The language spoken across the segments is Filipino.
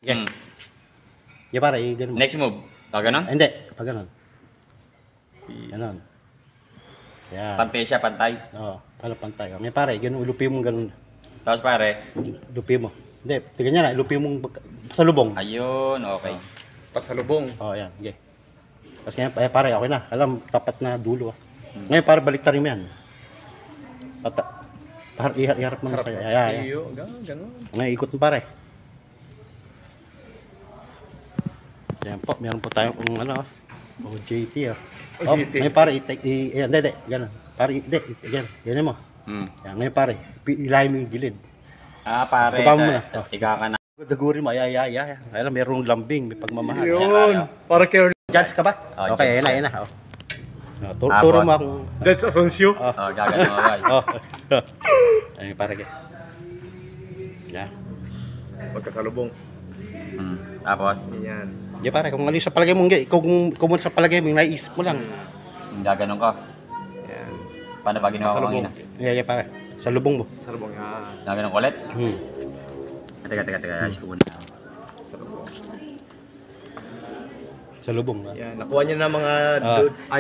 Yeah. Yeah, pare, ganun. Next move. Ganon? Hindi, pag ganon. Ganon. Yan. Pantay siya, pantay. Oo, pala pantay. May pare, ganun, lupi mo ganun. Tapos pare. Lupi mo. Hindi, tingnan niya na, lupi mong pasalubong. Ayun, okay. Pasalubong. Oo, yan, okay. Tapos ngayon, pare, okay na. Alam, tapat na dulo. Ngayon, pare, baliktarin mo yan. Iharap mo na sa'yo. Ayan. Ganun. Ngayon, ikot mo pare. Yan po, meron po tayong ano, JT. Oh, ngayon pare, hindi, gano'n. Pare, hindi, gano'n mo. Yan, ngayon pare, ilahin mo yung gilid. Ah, pare. Kapag mo na. Ika ka na. Dagurin mo, ay. Alam, merong lambing, may pagmamahal. Yun. Para kayo. Judge ka ba? Oh, okay, judge. ayun na. Oh. Turo mo akong... That's Asunsyo. Gagano mo ba? Ayun, pare ka. Yan. Pagkasalubong. Tapos? Yan. Di pare, kung ano sa palagay mo, kung sa palagay mo, naiisip mo lang. Gaganon ka. Yan. Paano ba ginawa ko kanina? Yeah, pare. Sa lubong mo. Salubong yan. Gaganon ko ulit? Teka. Ayos ko muna. Sa lubong. Yan. Nakuha niya na mga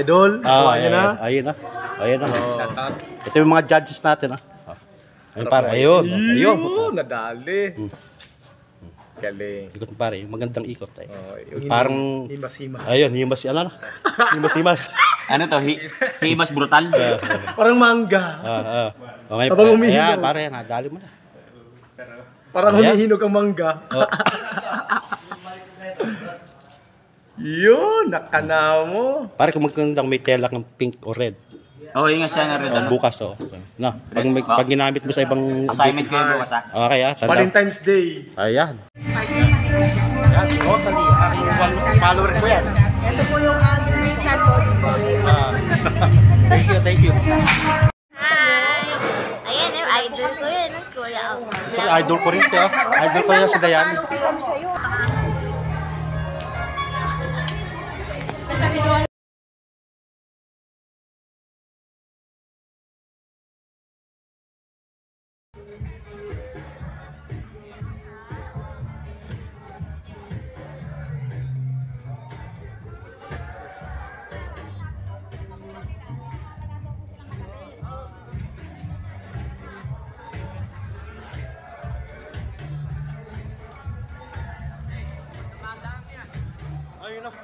idol. Nakuha niya na. Ayun na. Shout out. Ito yung mga judges natin. Ayun pare, ayun. Nadali. Galing. Ikot pare, yung magandang ikot. Yung parang... himas-himas. Ayun, himas-himas. Ano to? Himas brutal? Parang mangga. Okay, Habang umihinog. ayan, pare, nadali mo na. Parang humihinog ang mangga. Yun, nakana mo. Pare, kung magandang may tela ng pink or red. Oo, yun nga siya na rin. Bukas, no, pag ginamit mo sa ibang... Assignment ko yung bukas, Okay, Valentine's Day. Ayan. Ayan, Rosalie, aking follower ko yan. Ito po yung aming salon po. Thank you. Hi! Ayan, yung idol ko yan. Kuya ako. Ito, idol ko rin ito. Idol ko yan si Dayan. Ayun na.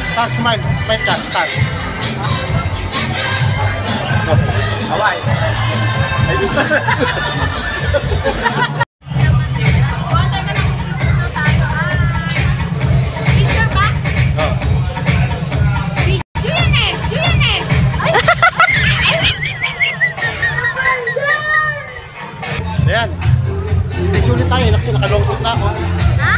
Star, smile ka, star. Hawaii. Ayan. Video ulit tayo, nakalungkot na ako. Ha?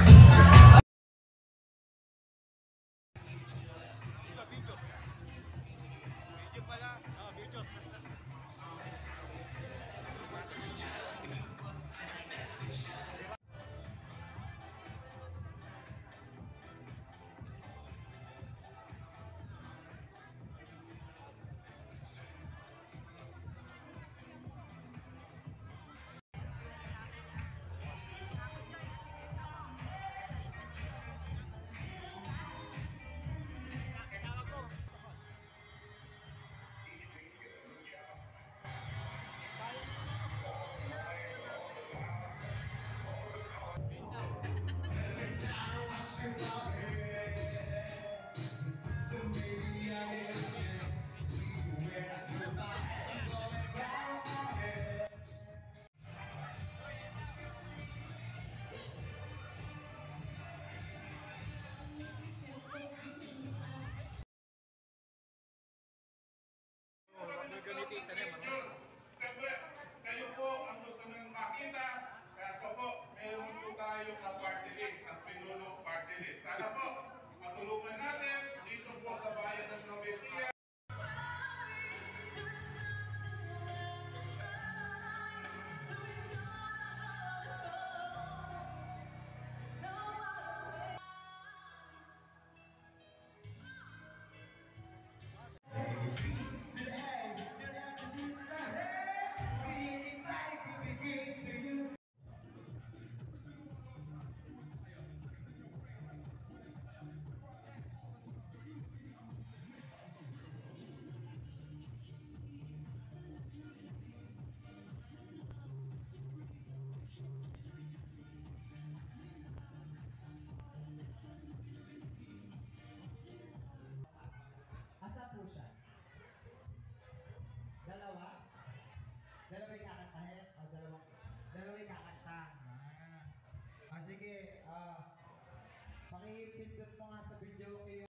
Pakipindot mo nga sa video okay